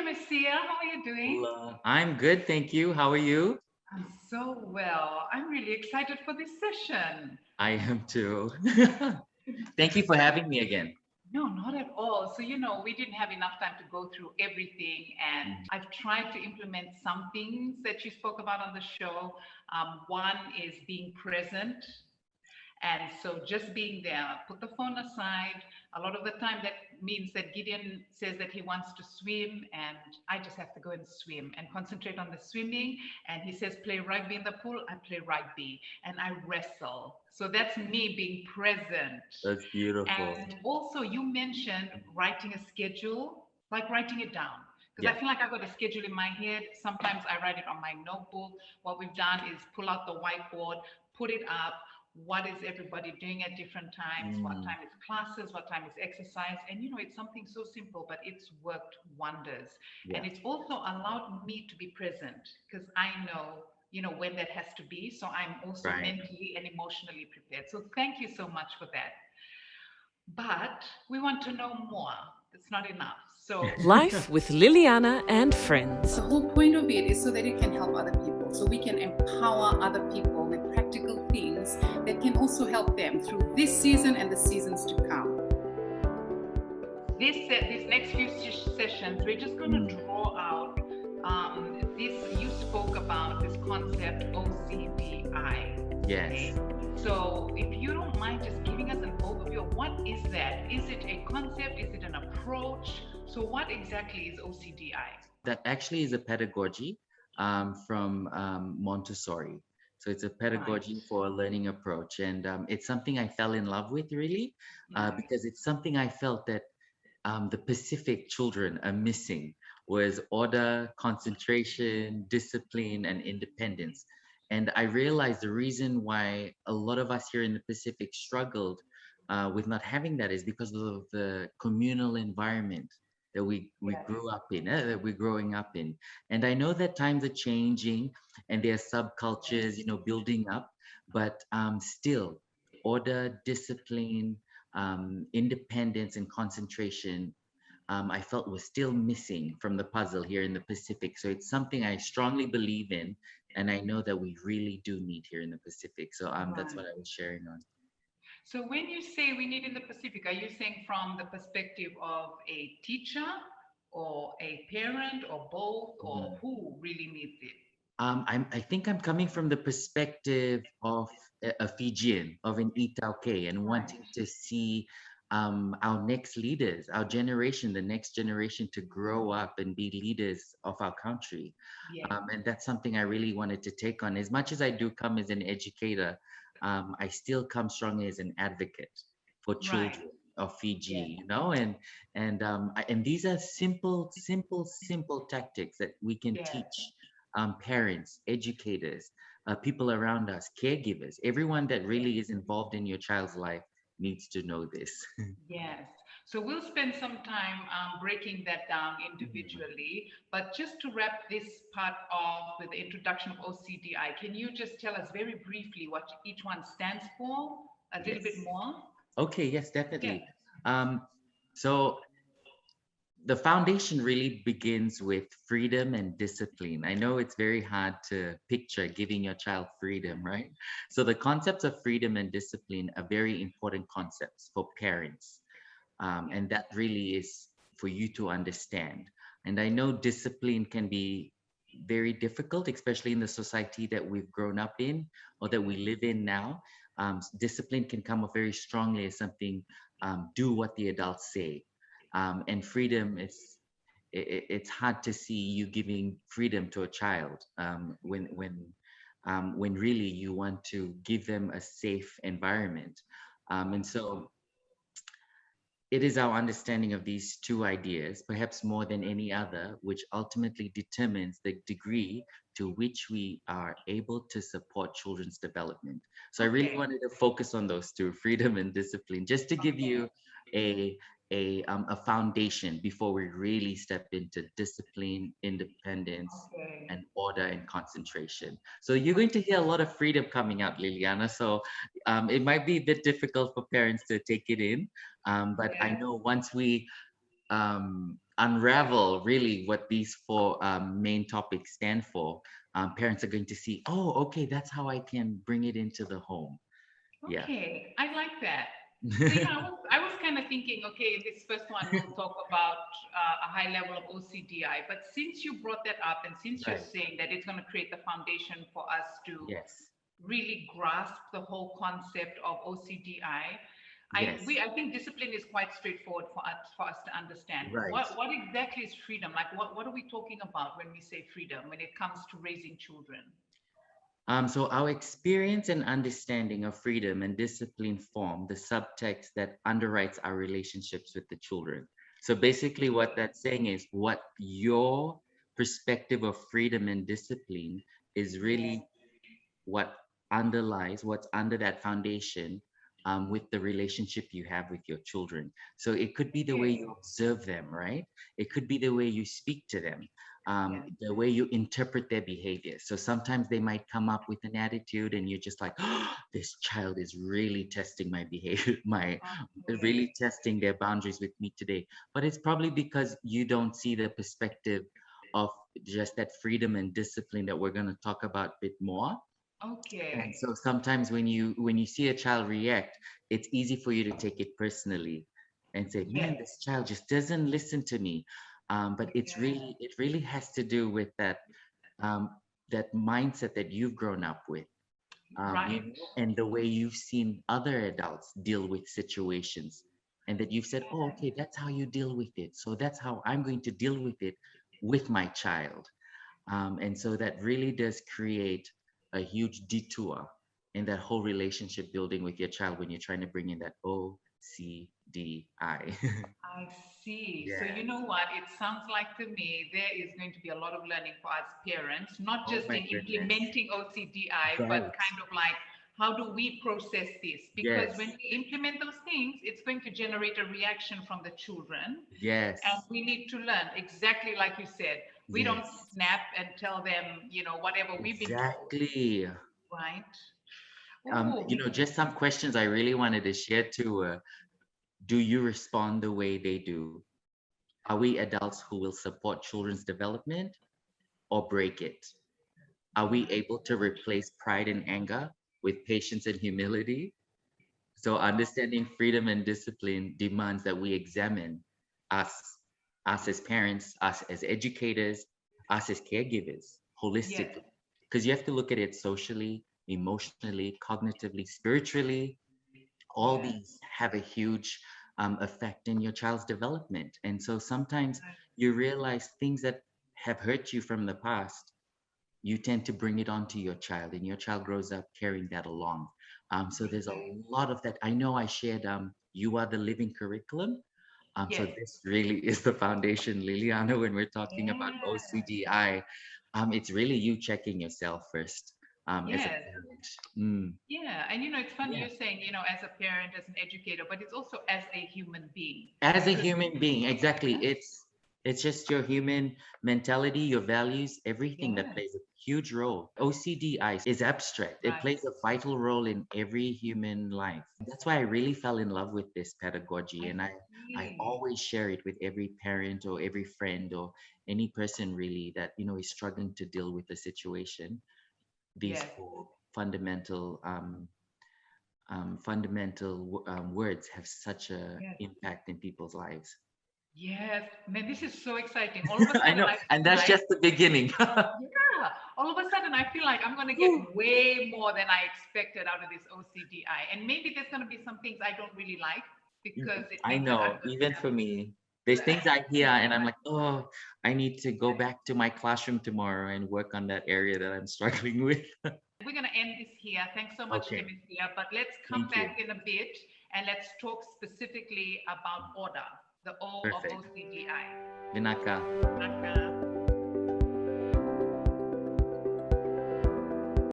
Temesia. How are you doing? Hola. I'm good, thank you. How are you? I'm so well. I'm really excited for this session. I am too. Thank you for having me again. No, not at all. So, we didn't have enough time to go through everything, and I've tried to implement some things that you spoke about on the show. One is being present. And so just being there, put the phone aside. A lot of the time, that means that Gideon says that he wants to swim, and I just have to go and swim and concentrate on the swimming. And he says, play rugby in the pool, I play rugby and I wrestle. So that's me being present. That's beautiful. And also, you mentioned writing a schedule, like writing it down. Because Yeah. I feel like I've got a schedule in my head. Sometimes I write it on my notebook. What we've done is pull out the whiteboard, put it up. What is everybody doing at different times? What Mm, time is classes? What time is exercise? And it's something so simple, but it's worked wonders. yeah. And it's also allowed me to be present because I know when that has to be. So I'm also Right. mentally and emotionally prepared. So thank you so much for that. But we want to know more. It's not enough. So Life with Liliana and Friends. The whole point of it is so that it can help other people, so we can empower other people with practical things that can also help them through this season and the seasons to come. these next few sessions, we're just going to draw out this. You spoke about this concept OCDI. Yes. Okay? So if you don't mind just giving us an overview of what is that? Is it a concept? Is it an approach? So what exactly is OCDI? That actually is a pedagogy from Montessori. So it's a pedagogy for a learning approach. And it's something I fell in love with, really, because it's something I felt that the Pacific children are missing was order, concentration, discipline, and independence. And I realized the reason why a lot of us here in the Pacific struggled with not having that is because of the communal environment that we grew up in, that we're growing up in. And I know that times are changing and there are subcultures, building up, but still, order, discipline, independence, and concentration, I felt was still missing from the puzzle here in the Pacific. So it's something I strongly believe in, and I know that we really do need here in the Pacific. So that's what I was sharing on. So when you say we need in the Pacific, are you saying from the perspective of a teacher or a parent or both, or who really needs it? I think I'm coming from the perspective of a Fijian, of an Itauke, and wanting to see our next leaders, our generation, the next generation to grow up and be leaders of our country. And that's something I really wanted to take on. As much as I do come as an educator, I still come strongly as an advocate for children of Fiji, and these are simple tactics that we can teach parents, educators, people around us, caregivers, everyone that really is involved in your child's life needs to know this. Yes. So we'll spend some time breaking that down individually. But just to wrap this part off with the introduction of OCDI, can you just tell us very briefly what each one stands for a little bit more? Okay, yes, definitely. So the foundation really begins with freedom and discipline. I know it's very hard to picture giving your child freedom, right? So the concepts of freedom and discipline are very important concepts for parents. And that really is for you to understand. And I know discipline can be very difficult, especially in the society that we've grown up in or that we live in now. Discipline can come up very strongly as something, do what the adults say. And freedom is it's hard to see you giving freedom to a child when really you want to give them a safe environment. And so it is our understanding of these two ideas, perhaps more than any other, which ultimately determines the degree to which we are able to support children's development. So I really wanted to focus on those two, freedom and discipline, just to give you a a foundation before we really step into discipline, independence, and order and concentration. So you're going to hear a lot of freedom coming out, Liliana. So it might be a bit difficult for parents to take it in, but I know once we unravel really what these four main topics stand for, parents are going to see, oh, okay, that's how I can bring it into the home. Yeah. Okay, I like that. So, I was kind of thinking, okay, in this first one, we'll talk about a high level of OCDI. But since you brought that up, and since you're Right. saying that it's going to create the foundation for us to Yes. really grasp the whole concept of OCDI, Yes. I think discipline is quite straightforward for us to understand. Right. What exactly is freedom? Like, what are we talking about when we say freedom when it comes to raising children? So our experience and understanding of freedom and discipline form the subtext that underwrites our relationships with the children. So basically what that's saying is what your perspective of freedom and discipline is Yes, really what underlies, what's under that foundation, with the relationship you have with your children. So it could be the way okay, you observe them, right? It could be the way you speak to them, yes, the way you interpret their behavior. So sometimes they might come up with an attitude and you're just like, oh, this child is really testing my behavior, really okay, testing their boundaries with me today. But it's probably because you don't see the perspective of just that freedom and discipline that we're going to talk about a bit more. And okay, so sometimes when you see a child react, it's easy for you to take it personally and say, man, yes, this child just doesn't listen to me. But yeah, it really has to do with um, that mindset that you've grown up with, right, and the way you've seen other adults deal with situations, and that you've said, oh, okay, that's how you deal with it. So that's how I'm going to deal with it with my child. And so that really does create a huge detour in that whole relationship building with your child when you're trying to bring in that OCDI. I see. So Yeah. you know what? It sounds like to me there is going to be a lot of learning for us parents, not Oh just my in goodness. implementing OCDI, but Right. kind of like how do we process this? Because Yes. when we implement those things, it's going to generate a reaction from the children. And Yes. we need to learn exactly like you said. We don't Yes. snap and tell them, whatever we've been told, Exactly. right? Oh, Just some questions I really wanted to share too. Do you respond the way they do? Are we adults who will support children's development or break it? Are we able to replace pride and anger with patience and humility? So understanding freedom and discipline demands that we examine us, us as parents, us as educators, us as caregivers yes, holistically. Because you have to look at it socially, emotionally, cognitively, spiritually. All yes, these have a huge effect in your child's development. And so sometimes right, you realize things that have hurt you from the past, you tend to bring it onto your child, and your child grows up carrying that along. So there's a okay, lot of that. I know I shared You Are the Living Curriculum. So yes, this really is the foundation, Liliana, when we're talking about yes, OCDI. It's really you checking yourself first, as a yes. parent. Mm, Yeah, and it's funny yeah. you're saying, as a parent, as an educator, but it's also as a human being As a because human being, exactly. yeah, It's just your human mentality, your values, everything that yes, plays a huge role. OCDI is abstract. It right. plays a vital role in every human life. That's why I really fell in love with this pedagogy, I and I see. always share it with every parent or every friend or any person really that is struggling to deal with the situation. These Yes, four fundamental words have such a yes, impact in people's lives. yes. Man, this is so exciting. All of a I sudden, know, I and feel that's like, just the beginning. yeah, all of a sudden, I feel like I'm going to get way more than I expected out of this OCDI. And maybe there's going to be some things I don't really like because it I makes it know, even for me, there's things I hear and I'm like, oh, I need to go back to my classroom tomorrow and work on that area that I'm struggling with. We're going to end this here. Thanks so much, Okay, Temesia. But let's come thank you. back in a bit and let's talk specifically about order, the O of Perfect. OCDI. Vinaka. Naka.